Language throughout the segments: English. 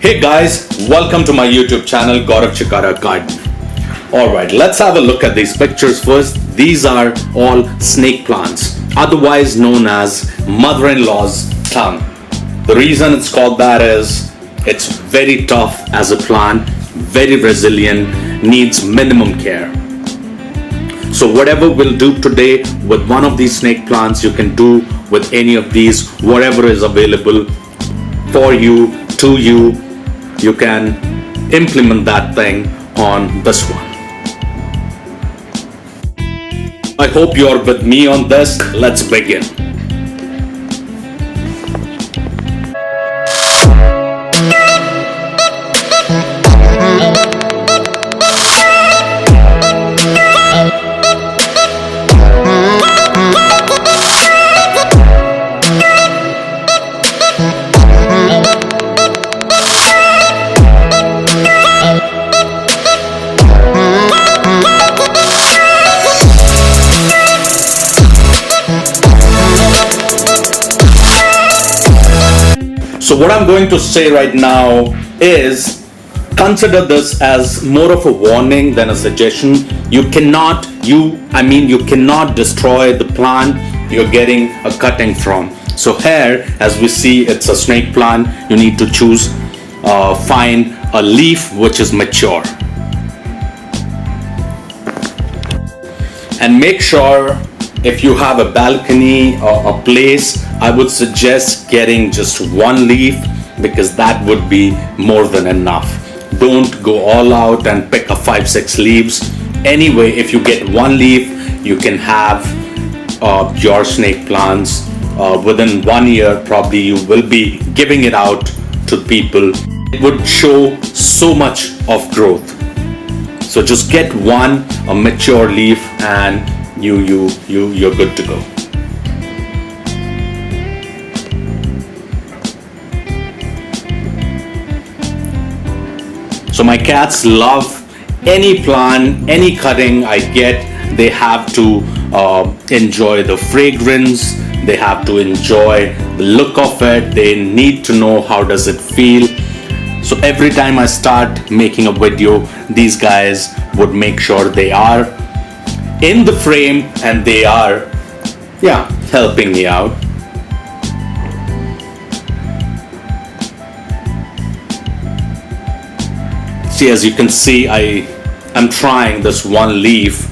Hey guys, welcome to my YouTube channel Gaurav Chikara Garden. Alright, let's have a look at these pictures first. These are all snake plants, otherwise known as mother-in-law's tongue. The reason it's called that is it's very tough as a plant, very resilient, needs minimum care. So whatever we'll do today with one of these snake plants, you can do with any of these, whatever is available for you, to you. You can implement that thing on this one. I hope you're with me on this. Let's begin. So what I'm going to say right now is consider this as more of a warning than a suggestion. You cannot destroy the plant you're getting a cutting from. So here, as we see, it's a snake plant. You need to find a leaf which is mature. And make sure if you have a balcony or a place, I would suggest getting just one leaf because that would be more than enough. Don't go all out and pick up 5-6 leaves. Anyway, if you get one leaf, you can have your snake plants. Within 1 year, probably you will be giving it out to people. It would show so much of growth. So just get a mature leaf and you're good to go. So my cats love any plant, any cutting I get. They have to enjoy the fragrance. They have to enjoy the look of it. They need to know how does it feel. So every time I start making a video, these guys would make sure they are in the frame and they are helping me out. See, as you can see, I'm trying this one leaf,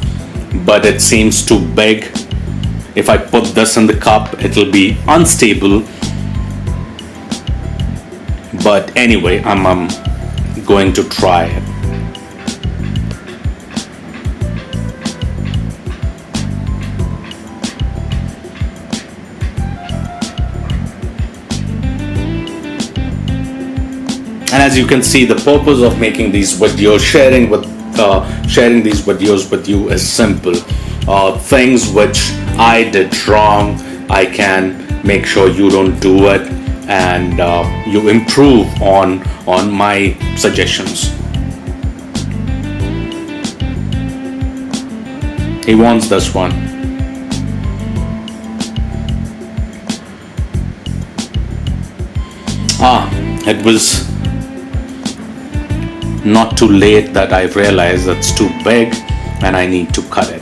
but it seems too big. If I put this in the cup, it'll be unstable. But anyway, I'm going to try it. And as you can see, the purpose of making these videos, sharing these videos with you is simple. Things which I did wrong, I can make sure you don't do it, and you improve on my suggestions. He wants this one. It was not too late that I realized it's too big and I need to cut it.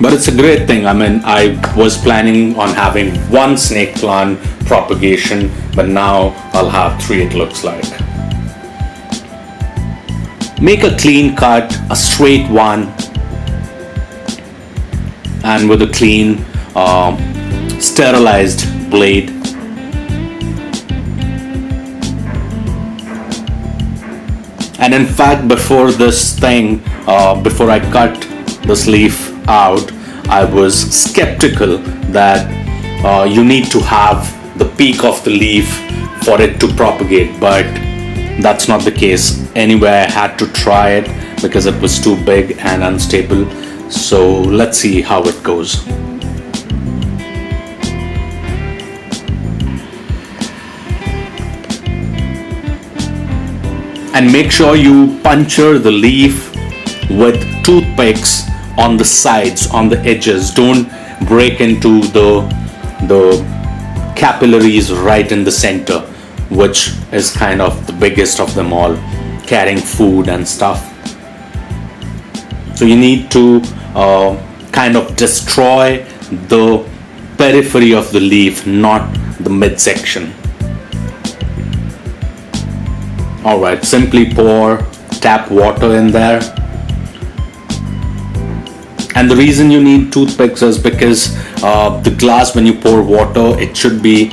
But it's a great thing. I was planning on having one snake plant propagation, but now I'll have 3, it looks like. Make a clean cut, a straight one, and with a clean sterilized blade. And in fact, before I cut this leaf out, I was skeptical that you need to have the peak of the leaf for it to propagate, but that's not the case. Anyway, I had to try it because it was too big and unstable. So let's see how it goes. And make sure you puncture the leaf with toothpicks on the sides, on the edges. Don't break into the the capillaries right in the center, which is kind of the biggest of them all, carrying food and stuff. So you need to kind of destroy the periphery of the leaf, not the midsection. Alright, simply pour tap water in there. And the reason you need toothpicks is because the glass, when you pour water, it should be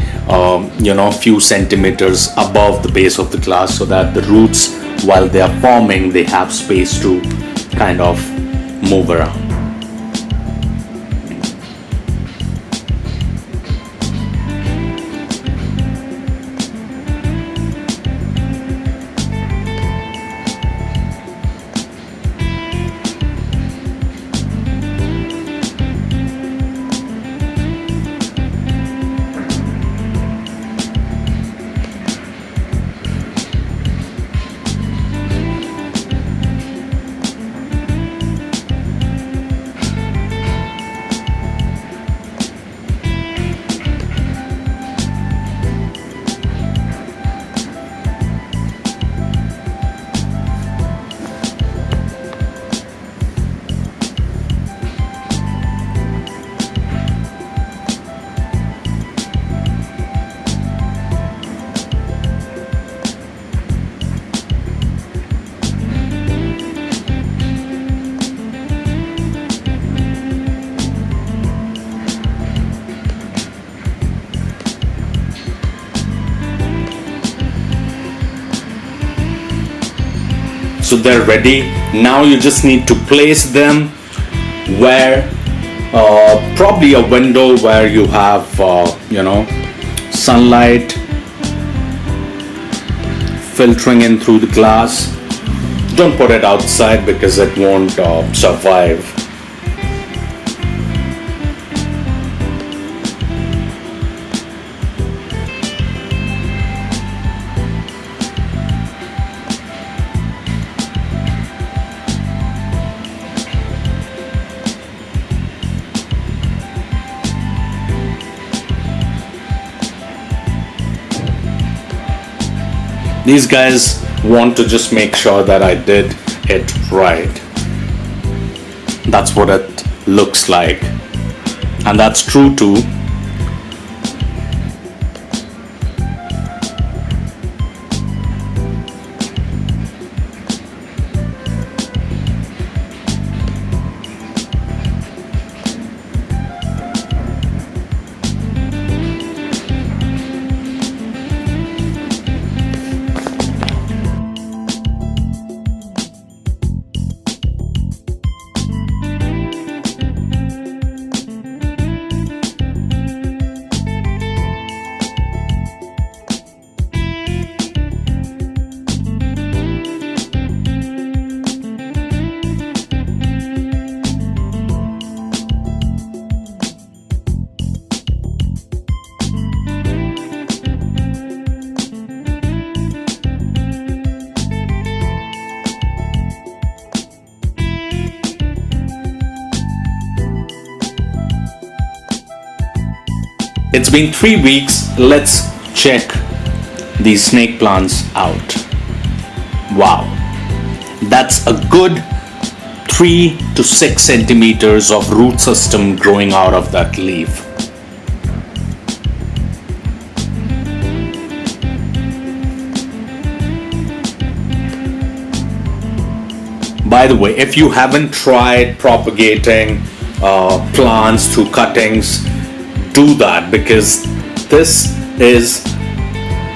few centimeters above the base of the glass, so that the roots, while they are forming, they have space to kind of move around. So they're ready. Now you just need to place them where probably a window where you have sunlight filtering in through the glass. Don't put it outside because it won't survive. These guys want to just make sure that I did it right. That's what it looks like. And that's true too. It's been 3 weeks. Let's check these snake plants out. Wow, that's a good 3 to 6 centimeters of root system growing out of that leaf. By the way, if you haven't tried propagating plants through cuttings, do that, because this is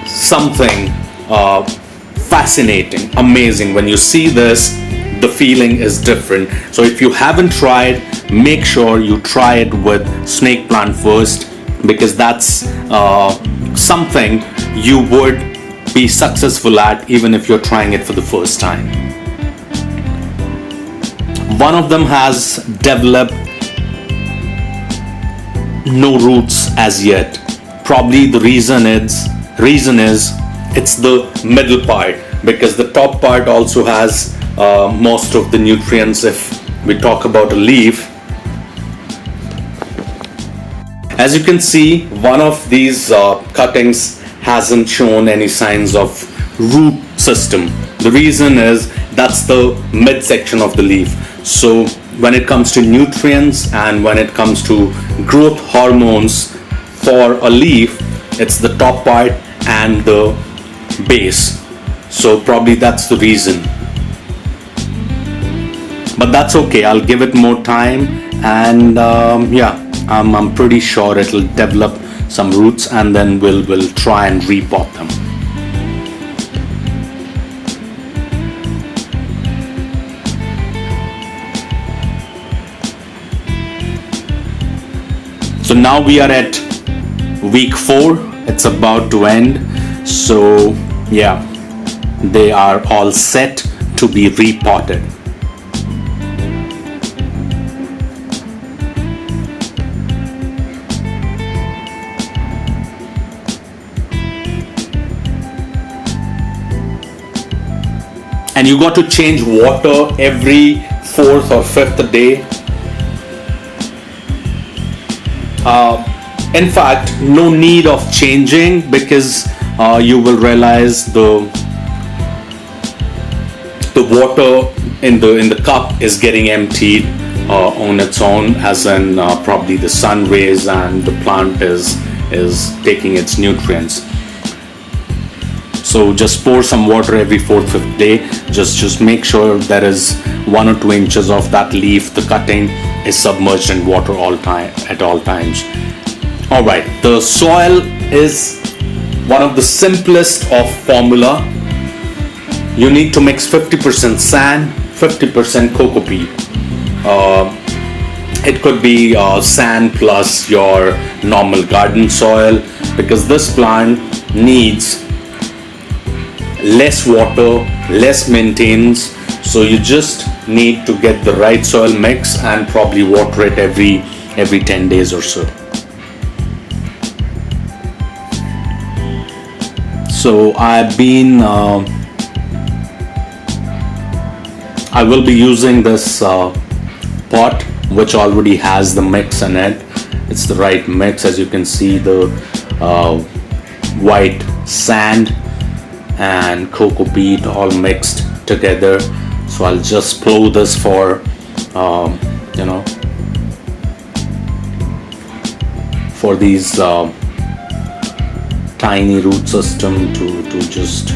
something fascinating, amazing. When you see this, the feeling is different. So if you haven't tried, make sure you try it with snake plant first, because that's something you would be successful at even if you're trying it for the first time. One of them has developed no roots as yet. Probably the reason is it's the middle part, because the top part also has most of the nutrients if we talk about a leaf. As you can see, one of these cuttings hasn't shown any signs of root system. The reason is that's the midsection of the leaf. So when it comes to nutrients and when it comes to growth hormones for a leaf, it's the top part and the base. So probably that's the reason. But that's okay, I'll give it more time, and I'm pretty sure it'll develop some roots, and then we'll try and repot them. So now we are at week 4. It's about to end. So yeah, they are all set to be repotted. And you got to change water every 4th or 5th day. In fact, no need of changing, because you will realize the water in the cup is getting emptied on its own, as in probably the sun rays and the plant is taking its nutrients. So just pour some water every 4th, 5th day. Just make sure there is 1 or 2 inches of that leaf, the cutting, is submerged in water at all times. All right, the soil is one of the simplest of formula. You need to mix 50% sand, 50% coco peat. It could be sand plus your normal garden soil, because this plant needs less water, less maintenance. So you just need to get the right soil mix and probably water it every 10 days or so. So I will be using this pot which already has the mix in it. It's the right mix. As you can see, the white sand and coco peat all mixed together. So I'll just plow this for for these tiny root system to just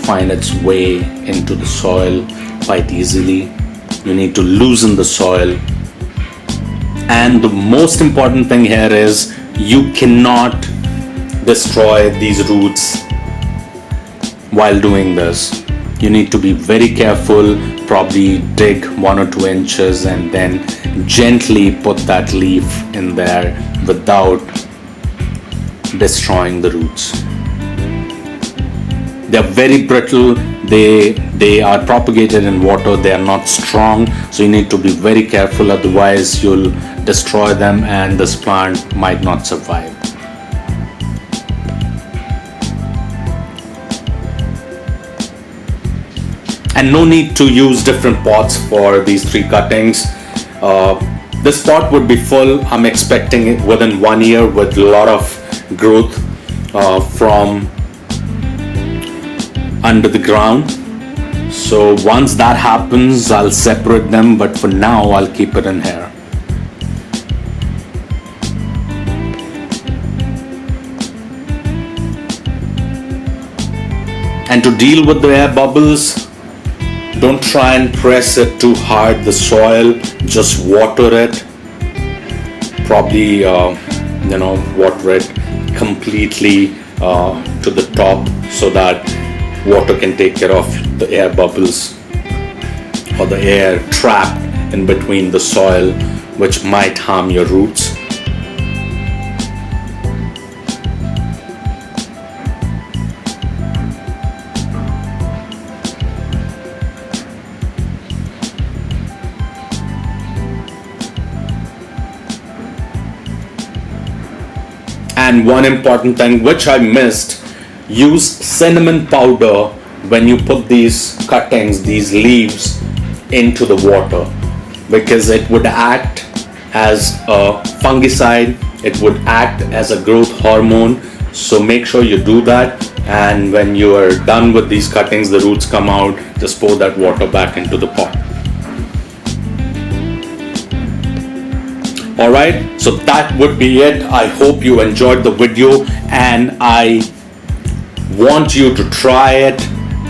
find its way into the soil quite easily. You need to loosen the soil, and the most important thing here is you cannot destroy these roots while doing this. You need to be very careful, probably dig 1 or 2 inches and then gently put that leaf in there without destroying the roots. They are very brittle, they are propagated in water, they are not strong, so you need to be very careful, otherwise you'll destroy them and this plant might not survive. And no need to use different pots for these 3 cuttings. This pot would be full, I'm expecting it within 1 year, with a lot of growth from under the ground. So once that happens, I'll separate them, but for now I'll keep it in here. And to deal with the air bubbles, don't try and press it too hard, the soil, just water it. Probably water it completely to the top, so that water can take care of the air bubbles or the air trapped in between the soil, which might harm your roots. And one important thing which I missed, use cinnamon powder when you put these cuttings, these leaves into the water, because it would act as a fungicide. It would act as a growth hormone. So make sure you do that. And when you are done with these cuttings, the roots come out, just pour that water back into the pot. Alright, so that would be it. I hope you enjoyed the video, and I want you to try it,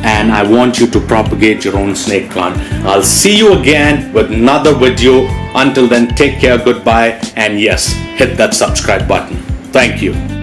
and I want you to propagate your own snake plant. I'll see you again with another video. Until then, take care, goodbye, and yes, hit that subscribe button. Thank you.